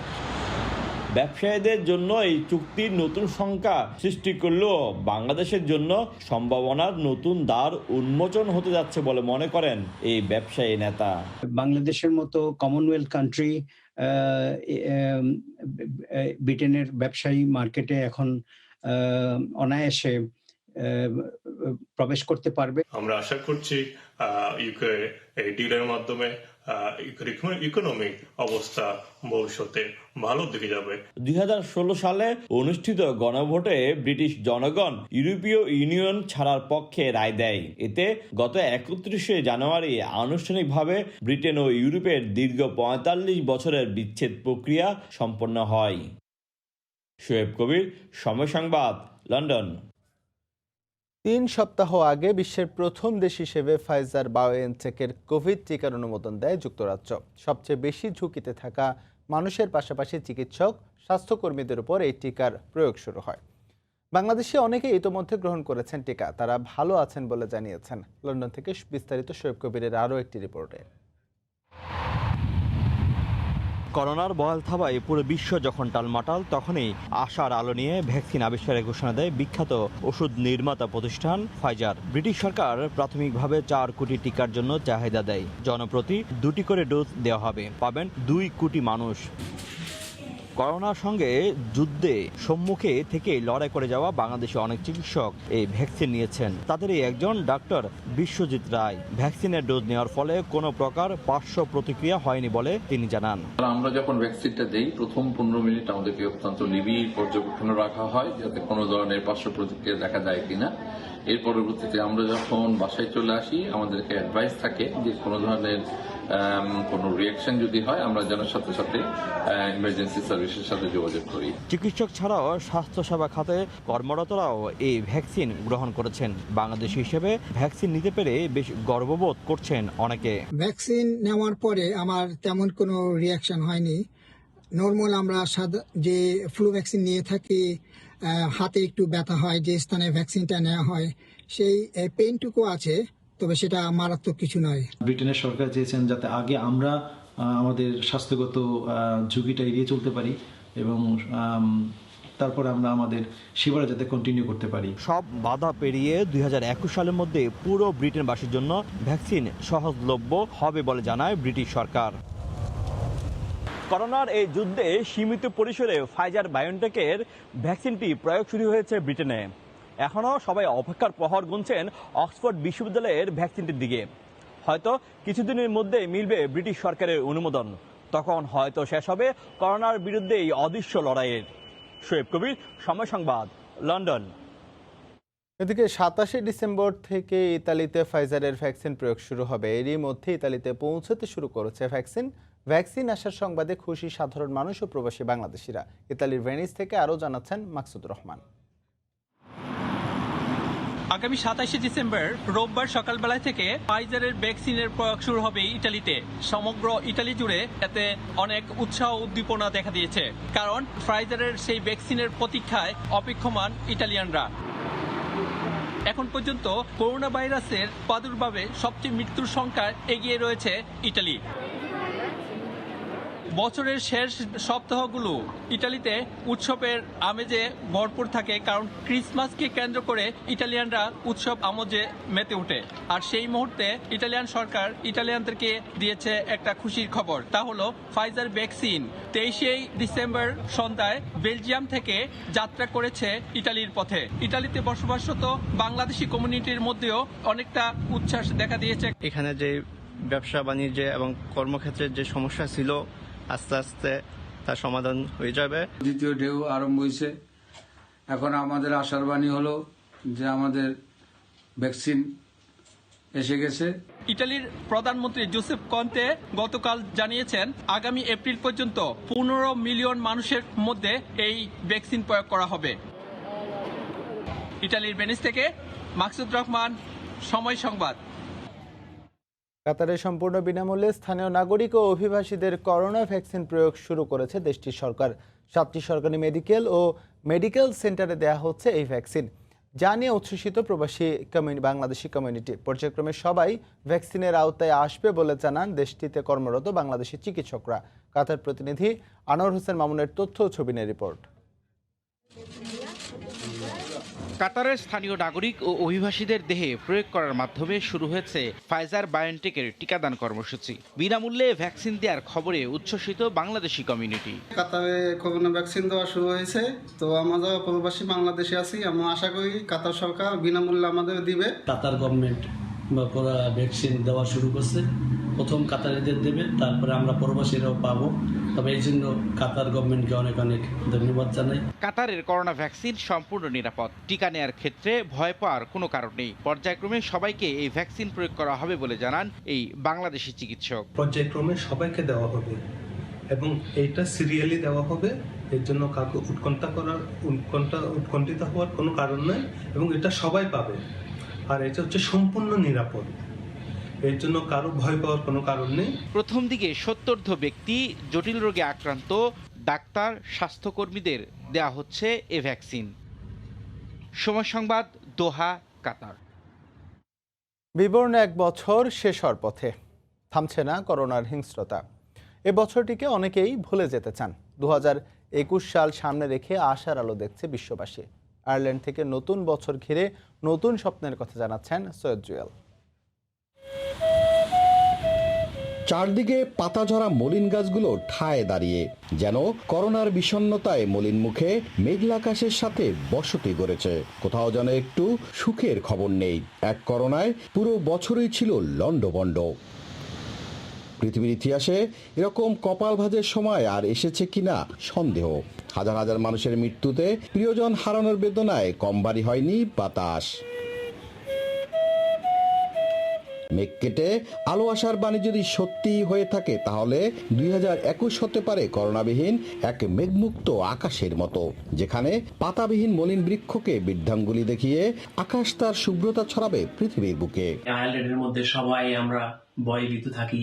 [SPEAKER 2] ব্যবসায়ীদের জন্য এই চুক্তির নতুন সংখ্যা সৃষ্টি করলেও বাংলাদেশের জন্য সম্ভাবনার নতুন দ্বার উন্মোচন হতে যাচ্ছে বলে মনে করেন এই ব্যবসায়ী নেতা।
[SPEAKER 17] বাংলাদেশের মতো কমনওয়েলথ কান্ট্রি ব্রিটেনের ব্যবসায়ী মার্কেটে এখন অনায়াসে প্রবেশ করতে পারবে।
[SPEAKER 19] আমরা আশা করছি ইউকে এই ডিলের মাধ্যমে ইকোনমিক অবস্থা ভবিষ্যতে ভালো দিকে যাবে।
[SPEAKER 2] 2016 সালে অনুষ্ঠিত গণভোটে ব্রিটিশ জনগণ ইউরোপীয় ইউনিয়ন ছাড়ার পক্ষে রায় দেয়। এতে গত 31শে জানুয়ারি আনুষ্ঠানিকভাবে ব্রিটেন ও ইউরোপের দীর্ঘ 45 বছরের বিচ্ছেদ প্রক্রিয়া সম্পন্ন হয়। শোয়েব কবির, সময় সংবাদ, লন্ডন।
[SPEAKER 1] 3 সপ্তাহ আগে বিশ্বের প্রথম দেশ হিসেবে ফাইজার বায়োএনটেকের কোভিড টিকার অনুমোদন দেয় যুক্তরাজ্য। সবচেয়ে বেশি ঝুঁকিতে থাকা মানুষের পাশাপাশি চিকিৎসক, স্বাস্থ্যকর্মীদের উপর এই টিকার প্রয়োগ শুরু হয়। বাংলাদেশে অনেকে ইতোমধ্যে গ্রহণ করেছেন টিকা, তারা ভালো আছেন বলে জানিয়েছেন। লন্ডন থেকে বিস্তারিত শোয়েব কবিরের আরও একটি রিপোর্টে।
[SPEAKER 10] করোনার বহাল থাবায় পুরো বিশ্ব যখন টালমাটাল, তখনই আশার আলো নিয়ে ভ্যাকসিন আবিষ্কারের ঘোষণা দেয় বিখ্যাত ওষুধ নির্মাতা প্রতিষ্ঠান ফাইজার। ব্রিটিশ সরকার প্রাথমিকভাবে 4 কোটি টিকার জন্য চাহিদা দেয়। জনপ্রতি 2টি করে ডোজ দেওয়া হবে, পাবেন 2 কোটি মানুষ। করোনার সঙ্গে যুদ্ধে সম্মুখে থেকে লড়াই করে যাওয়া বাংলাদেশে অনেক চিকিৎসক এই ভ্যাকসিন নিয়েছেন। তাদেরই একজন ডাক্তার বিশ্বজিৎ রায়। ভ্যাকসিনের ডোজ নেওয়ার ফলে কোনো প্রকার পার্শ্ব প্রতিক্রিয়া হয়নি বলে তিনি জানান।
[SPEAKER 20] আমরা যখন ভ্যাকসিনটা দেই প্রথম 15 মিনিট আমাদেরকে অত্যন্ত নিবিড় পর্যবেক্ষণে রাখা হয় যাতে কোনো ধরনের পার্শ্ব প্রতিক্রিয়া দেখা যায় কিনা। এর পরবর্তীতে আমরা যখন বাসায় চলে আসি আমাদেরকে অ্যাডভাইস থাকে যে কোনো ধরনের কোনো রিয়াকশন যদি হয় আমরা যেন সাথে সাথে ইমার্জেন্সি সার্ভিসের সাথে যোগাযোগ করি।
[SPEAKER 10] চিকিৎসক ছাড়াও স্বাস্থ্যসেবা খাতে কর্মরতরাও এই ভ্যাকসিন গ্রহণ করেছেন। বাংলাদেশ হিসেবে ভ্যাকসিন নিতে পেরে বেশ গর্ববোধ করছেন অনেকে।
[SPEAKER 21] ভ্যাকসিন নেওয়ার পরে আমার তেমন কোনো রিয়াকশন হয়নি। নর্মাল আমরা যে ফ্লু ভ্যাকসিন নিয়ে থাকি, হাতে একটু ব্যথা হয়, যে স্থানে ভ্যাকসিনটা নেওয়া হয় সেই পেইনটুকু আছে, তবে সেটা মারাত্মক কিছু নয়।
[SPEAKER 22] ব্রিটেনের সরকার চেয়েছেন যাতে আগে আমরা আমাদের স্বাস্থ্যগত ঝুঁকিটা এড়িয়ে চলতে পারি এবং তারপরে আমরা আমাদের সেবাটা যাতে কন্টিনিউ করতে পারি।
[SPEAKER 2] সব বাধা পেরিয়ে 2021 সালের মধ্যে পুরো ব্রিটেনবাসীর জন্য ভ্যাকসিন সহজলভ্য হবে বলে জানায় ব্রিটিশ সরকার। করোনার এই যুদ্ধে সীমিত পরিসরে ফাইজার বায়োনটেকের ভ্যাকসিনটি প্রয়োগ শুরু হয়েছে ব্রিটেনে। এখনও সবাই অপেক্ষার প্রহর গুনছেন অক্সফোর্ড বিশ্ববিদ্যালয়ের ভ্যাকসিনটির দিকে। হয়তো কিছুদিনের মধ্যে মিলবে ব্রিটিশ সরকারের অনুমোদন, তখন হয়তো শেষ হবে করোনার বিরুদ্ধে এই অদৃশ্য লড়াইয়ের। শোয়েব কবির, সময় সংবাদ, লন্ডন।
[SPEAKER 1] এদিকে 27 ডিসেম্বর থেকে ইতালিতে ফাইজারের ভ্যাকসিন প্রয়োগ শুরু হবে। এরই মধ্যে ইতালিতে পৌঁছতে শুরু করেছে ভ্যাকসিন আসার সংবাদে খুশি সাধারণ মানুষ ও প্রবাসী বাংলাদেশিরা। ইতালির ভেনিস থেকে আরও জানাচ্ছেন মাকসুদ রহমান।
[SPEAKER 12] আগামী 27 ডিসেম্বর রোববার সকালবেলা থেকে ফাইজারের ভ্যাকসিনের প্রয়োগ শুরু হবে ইতালিতে। সমগ্র ইতালি জুড়ে এতে অনেক উৎসাহ উদ্দীপনা দেখা দিয়েছে, কারণ ফাইজারের সেই ভ্যাকসিনের প্রতীক্ষায় অপেক্ষমান ইতালিয়ানরা। এখন পর্যন্ত করোনা ভাইরাসের প্রাদুর্ভাবে সবচেয়ে মৃত্যুর সংখ্যায় এগিয়ে রয়েছে ইতালি। বছরের শেষ সপ্তাহগুলো ইতালিতে উৎসবের আমেজে ভরপুর থাকে, কারণ ক্রিসমাসকে কেন্দ্র করে ইতালিয়ানরা উৎসব আমেজে মেতে ওঠে। আর সেই মুহূর্তে ইতালিয়ান সরকার ইতালিয়ানদেরকে দিয়েছে একটা খুশির খবর, তা হলো ফাইজার ভ্যাকসিন 23 ডিসেম্বর সন্ধ্যায় বেলজিয়াম থেকে যাত্রা করেছে ইতালির পথে। ইতালিতে বসবাসরত বাংলাদেশি কমিউনিটির মধ্যেও অনেকটা উচ্ছ্বাস দেখা দিয়েছে।
[SPEAKER 4] এখানে যে ব্যবসা বাণিজ্য এবং কর্মক্ষেত্রের যে সমস্যা ছিল, আস্তে আস্তে তার সমাধান হয়ে যাবে।
[SPEAKER 5] দ্বিতীয় ঢেউ আরম্ভ হয়েছে। এখন আমাদের আশার বাণী হলো যে আমাদের ভ্যাকসিন এসে গেছে।
[SPEAKER 12] ইতালির প্রধানমন্ত্রী জোসেফ কন্তে গতকাল জানিয়েছেন আগামী এপ্রিল পর্যন্ত 15 মিলিয়ন মানুষের মধ্যে এই ভ্যাকসিন প্রয়োগ করা হবে। ইতালির ভেনিস থেকে মাকসুদ রহমান, সময় সংবাদ।
[SPEAKER 1] কাতারে সম্পূর্ণ বিনামূল্যে স্থানীয় নাগরিক ও অভিবাসীদের করোনা ভ্যাকসিন প্রয়োগ শুরু করেছে দেশটির সরকার। 7টি সরকারি মেডিকেল সেন্টারে দেয়া হচ্ছে এই ভ্যাকসিন, যা নিয়ে উচ্ছ্বসিত প্রবাসী বাংলাদেশি কমিউনিটি। পর্যায়ক্রমে সবাই ভ্যাকসিনের আওতায় আসবে বলে জানান দেশটিতে কর্মরত বাংলাদেশি চিকিৎসকরা। কাতার প্রতিনিধি আনোয়ার হোসেন মামুনের তথ্য ও ছবি নিয়ে রিপোর্ট।
[SPEAKER 6] কাতারের স্থানীয় নাগরিক ও অভিবাসীদের দেহে প্রয়োগ করার মাধ্যমে শুরু হয়েছে ফাইজার বায়োনটেকের টিকাদান কর্মসূচি। বিনামূল্যে ভ্যাকসিন দেওয়ার খবরে উচ্ছ্বসিত বাংলাদেশি কমিউনিটি।
[SPEAKER 7] কাতারে করোনা ভ্যাকসিন দেওয়া শুরু হয়েছে, তো আমরা প্রবাসী বাংলাদেশে আছি, আমরা আশা করি কাতার সরকার বিনামূল্যে আমাদের দিবে।
[SPEAKER 9] কাতার গভর্নমেন্ট ভ্যাকসিন দেওয়া শুরু করছে, প্রথম কাতারিদের দেবে, তারপরে আমরা প্রবাসীরাও পাবো। তবে এই জন্য কাতার গভর্নমেন্টকে অনেক অনেক ধন্যবাদ জানাই।
[SPEAKER 6] কাতারের করোনা ভ্যাকসিন সম্পূর্ণ নিরাপদ, টিকা নেওয়ার ক্ষেত্রে ভয় পাওয়ার কোনো কারণ নেই। পর্যায়ক্রমে সবাইকে এই ভ্যাকসিন প্রয়োগ করা হবে বলে জানান এই বাংলাদেশি চিকিৎসক।
[SPEAKER 18] পর্যায়ক্রমে সবাইকে দেওয়া হবে এবং এইটা সিরিয়ালি দেওয়া হবে, এর জন্য কাউকে উৎকণ্ঠিত হওয়ার কোনো কারণ নেই এবং এটা সবাই পাবে। আর এটা হচ্ছে সম্পূর্ণ নিরাপদ, এর জন্য কারো ভয় পাওয়ার কোনো কারণ নেই।
[SPEAKER 6] প্রথম দিকে 70 ব্যক্তি, জটিল রোগে আক্রান্ত, ডাক্তার, স্বাস্থ্যকর্মীদের দেয়া হচ্ছে এ ভ্যাকসিন। সময় সংবাদ, দোহা, কাতার।
[SPEAKER 1] বিবর্ণ এক বছর শেষ হওয়ার পথে, থামছে না করোনার হিংস্রতা। এ বছরটিকে অনেকেই ভুলে যেতে চান। 2021 সাল সামনে রেখে আশার আলো দেখছে বিশ্ববাসী। আয়ারল্যান্ড থেকে নতুন বছর ঘিরে নতুন স্বপ্নের কথা জানাচ্ছেন সৈয়দ জুয়েল।
[SPEAKER 23] চারদিকে পাতাঝরা মলিন গাছগুলো ঠায় দাঁড়িয়ে, যেন করোনার বিষণ্ণতায় মলিন মুখে মেঘলা আকাশের সাথে বসতি গড়েছে। কোথাও যেন একটু সুখের খবর নেই। এক করোনায় পুরো বছরই ছিল লন্ডভন্ড। পৃথিবীর ইতিহাসে এরকম কপাল ভাঁজের সময় আর এসেছে কিনা সন্দেহ। হাজার হাজার মানুষের মৃত্যুতে, প্রিয়জন হারানোর বেদনায় কম ভারী হয়নি বাতাস। মেঘ কেটে আলো আসার বাণী যদি সত্যি হয়ে থাকে, তাহলে 2021 হতে পারে করোনাবিহীন এক মেঘমুক্ত আকাশের মতো, যেখানে পাতাবিহীন মলিন বৃক্ষকে বৃদ্ধাঙ্গুলি দেখিয়ে আকাশ তার শুভ্রতা ছড়াবে পৃথিবীর বুকে।
[SPEAKER 24] আয়ারল্যান্ডের মধ্যে সবাই আমরা ভয়ভীত থাকি,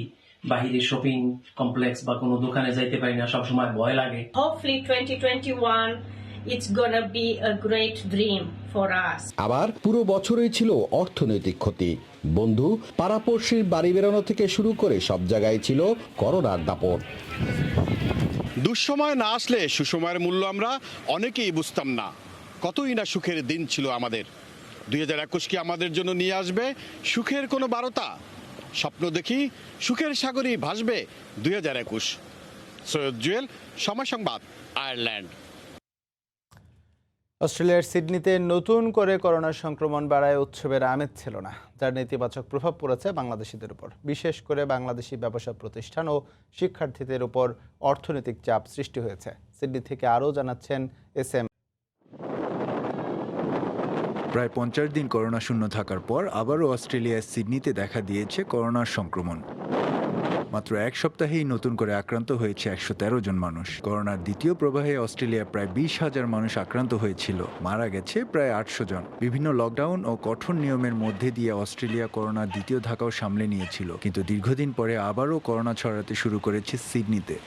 [SPEAKER 24] বাহিরে শপিং কমপ্লেক্স বা কোনো দোকানে যাইতে পারি না, সবসময় ভয় লাগে।
[SPEAKER 25] Hopefully 2021 it's gonna be a great dream for us.
[SPEAKER 23] আবার পুরো বছরই ছিল অর্থনৈতিক ক্ষতি। বন্ধু পাড়াপড়শির বাড়ি বেরোনো থেকে শুরু করে সব জায়গায় ছিল করোনার দাপট।
[SPEAKER 3] দুঃসময় না আসলে সুসময়ের মূল্য আমরা অনেকেই বুঝতাম না। কতই না সুখের দিন ছিল আমাদের। 2021 কি আমাদের জন্য নিয়ে আসবে সুখের কোনো বারতা? স্বপ্ন দেখি সুখের সাগরই ভাসবে 2021। সৈয়দ জুয়েল, সময় সংবাদ, আয়ারল্যান্ড।
[SPEAKER 1] অস্ট্রেলিয়ার সিডনিতে নতুন করে করোনা সংক্রমণ বাড়ায় উৎসবের আমেজ ছিল না, যার নেতিবাচক প্রভাব পড়েছে বাংলাদেশিদের উপর। বিশেষ করে বাংলাদেশি ব্যবসা প্রতিষ্ঠান ও শিক্ষার্থীদের উপর অর্থনৈতিক চাপ সৃষ্টি হয়েছে। সিডনি থেকে আরও জানাচ্ছেন SM।
[SPEAKER 13] প্রায় 50 দিন করোনা শূন্য থাকার পর আবারও অস্ট্রেলিয়ার সিডনিতে দেখা দিয়েছে করোনার সংক্রমণ। মাত্র এক সপ্তাহেই নতুন করে আক্রান্ত হয়েছে 113 জন মানুষ। করোনার দ্বিতীয় প্রবাহে অস্ট্রেলিয়া প্রায় 20,000 মানুষ আক্রান্ত হয়েছিল, মারা গেছে প্রায় 800 জন। বিভিন্ন লকডাউন ও কঠোর নিয়মের মধ্যে দিয়ে অস্ট্রেলিয়া করোনার দ্বিতীয় ধাক্কাও সামলে নিয়েছিল, কিন্তু দীর্ঘদিন পরে আবারও করোনা ছড়াতে শুরু করেছে সিডনিতে।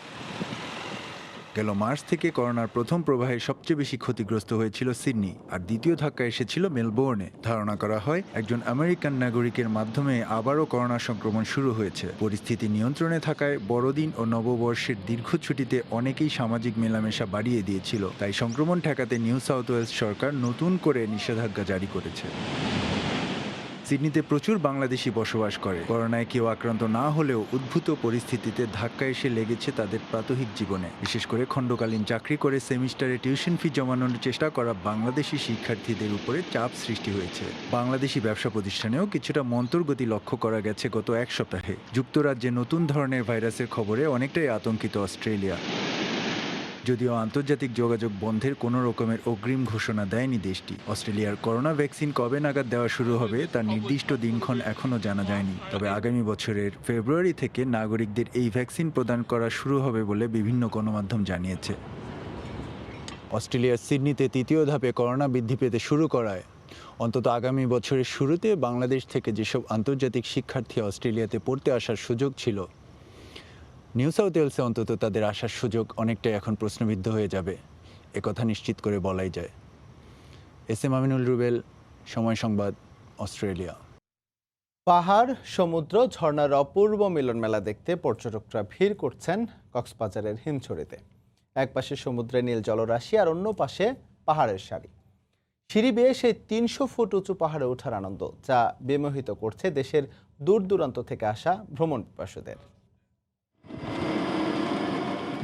[SPEAKER 13] গেল মার্চ থেকে করোনার প্রথম প্রবাহে সবচেয়ে বেশি ক্ষতিগ্রস্ত হয়েছিল সিডনি, আর দ্বিতীয় ধাক্কা এসেছিল মেলবোর্নে। ধারণা করা হয় একজন আমেরিকান নাগরিকের মাধ্যমে আবারও করোনা সংক্রমণ শুরু হয়েছে। পরিস্থিতি নিয়ন্ত্রণে থাকায় বড়দিন ও নববর্ষের দীর্ঘ ছুটিতে অনেকেই সামাজিক মেলামেশা বাড়িয়ে দিয়েছিল, তাই সংক্রমণ ঠেকাতে নিউ সাউথ ওয়েলস সরকার নতুন করে নিষেধাজ্ঞা জারি করেছে। সিডনিতে প্রচুর বাংলাদেশি বসবাস করে। করোনায় কেউ আক্রান্ত না হলেও উদ্ভূত পরিস্থিতিতে ধাক্কা এসে লেগেছে তাদের প্রাত্যহিক জীবনে। বিশেষ করে খণ্ডকালীন চাকরি করে সেমিস্টারে টিউশন ফি জমানোর চেষ্টা করা বাংলাদেশি শিক্ষার্থীদের উপরে চাপ সৃষ্টি হয়েছে। বাংলাদেশি ব্যবসা প্রতিষ্ঠানেও কিছুটা মন্তরগতি লক্ষ্য করা গেছে গত এক সপ্তাহে। যুক্তরাজ্যে নতুন ধরনের ভাইরাসের খবরে অনেকটাই আতঙ্কিত অস্ট্রেলিয়া। যদিও আন্তর্জাতিক যোগাযোগ বন্ধের কোনো রকমের অগ্রিম ঘোষণা দেয়নি দেশটি। অস্ট্রেলিয়ার করোনা ভ্যাকসিন কবে নাগাদ দেওয়া শুরু হবে তার নির্দিষ্ট দিনক্ষণ এখনও জানা যায়নি। তবে আগামী বছরের ফেব্রুয়ারি থেকে নাগরিকদের এই ভ্যাকসিন প্রদান করা শুরু হবে বলে বিভিন্ন গণমাধ্যম জানিয়েছে। অস্ট্রেলিয়ার সিডনিতে তৃতীয় ধাপে করোনা বৃদ্ধি পেতে শুরু করায় অন্তত আগামী বছরের শুরুতে বাংলাদেশ থেকে যেসব আন্তর্জাতিক শিক্ষার্থী অস্ট্রেলিয়াতে পড়তে আসার সুযোগ ছিল, নিউ সাউথ ওয়েলসে অন্তত তাদের আসার সুযোগ অনেকটাই এখন প্রশ্নবিদ্ধ হয়ে যাবে, একথা নিশ্চিত করে বলাই যায়। SM আমিনুল রুবেল, সময় সংবাদ, অস্ট্রেলিয়া।
[SPEAKER 1] পাহাড়, সমুদ্র, ঝর্ণার অপূর্ব মিলন মেলা দেখতে পর্যটকরা ভিড় করছেন কক্সবাজারের হিমছড়িতে। এক পাশে সমুদ্রে নীল জলরাশি আর অন্য পাশে পাহাড়ের সারি। সিঁড়ি বেয়ে সেই 300 ফুট উঁচু পাহাড়ে ওঠার আনন্দ, যা বিমোহিত করছে দেশের দূর দূরান্ত থেকে আসা ভ্রমণ পিপাসুদের।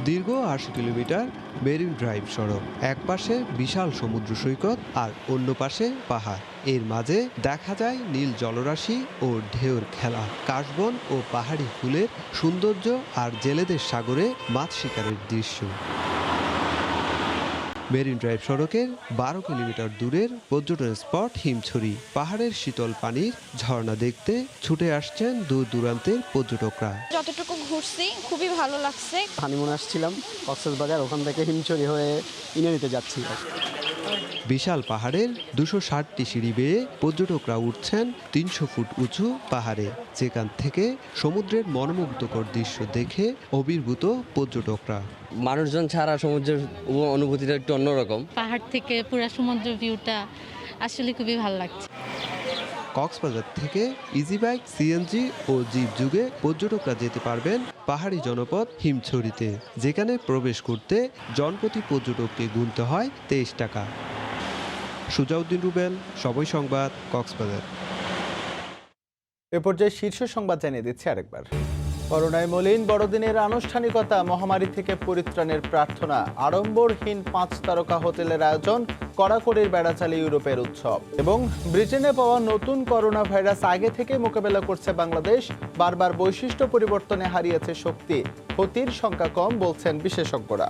[SPEAKER 14] দীর্ঘ 80 কিলোমিটার মেরিন ড্রাইভ সড়ক, এক পাশে বিশাল সমুদ্র সৈকত আর অন্য পাশে পাহাড়। এর মাঝে দেখা যায় নীল জলরাশি ও ঢেউর খেলা, কাশবন ও পাহাড়ি ফুলের সৌন্দর্য আর জেলেদের সাগরে মাছ শিকারের দৃশ্য। মেরিন ড্রাইভ সড়কের 12 কিলোমিটার দূরের পর্যটন স্পট হিমছড়ি। পাহাড়ের শীতল পানির ঝর্ণা দেখতে ছুটে আসছেন দূর দূরান্তের পর্যটকরা।
[SPEAKER 15] যতটুকু ঘুরছি খুবই ভালো লাগছে।
[SPEAKER 16] হানিমুন আসছিলাম কক্সবাজার, ওখান থেকে হিমছড়ি হয়ে ইনানিতে যাচ্ছি।
[SPEAKER 14] বিশাল পাহাড়ের 260টি সিঁড়ি বেয়ে পর্যটকরা উঠছেন 300 ফুট উঁচু পাহাড়ে, যেখান থেকে সমুদ্রের মনোমুগ্ধকর দৃশ্য দেখে অভিভূত পর্যটকরা।
[SPEAKER 16] মানুষজন ছাড়া সমুদ্রের অনুভূতিটা একটু অন্যরকম।
[SPEAKER 15] পাহাড় থেকে পুরো সমুদ্র ভিউটা আসলে খুবই ভালো লাগছে।
[SPEAKER 14] কক্সবাজার থেকে ইজি বাইক, সিএনজি ও জিপ যুগে পর্যটকরা যেতে পারবেন পাহাড়ি জনপদ হিমছড়িতে, যেখানে প্রবেশ করতে জনপ্রতি পর্যটককে গুনতে হয় 23 টাকা। সুজাউদ্দিন রুবেল, সময় সংবাদ, কক্সবাজার।
[SPEAKER 1] এ পর্যায়ে শীর্ষ সংবাদ জানিয়ে দিচ্ছি আরেকবার। করোনায় মলিন বড়দিনের আনুষ্ঠানিকতা, মহামারী থেকে পরিত্রাণের প্রার্থনা, আড়ম্বরহীন 5 তারকা হোটেলের আয়োজন, কড়াকড়ির বেড়া চালিয়ে ইউরোপের উৎসব এবং ব্রিটেনে পাওয়া নতুন করোনা ভাইরাস আগে থেকে মোকাবেলা করছে বাংলাদেশ, বারবার বৈশিষ্ট্য পরিবর্তনে হারিয়েছে শক্তি, ক্ষতির সংখ্যা কম বলছেন বিশেষজ্ঞরা।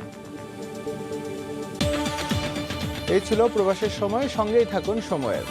[SPEAKER 1] এই ছিল প্রবাসের সময়, সঙ্গেই থাকুন সময়ের।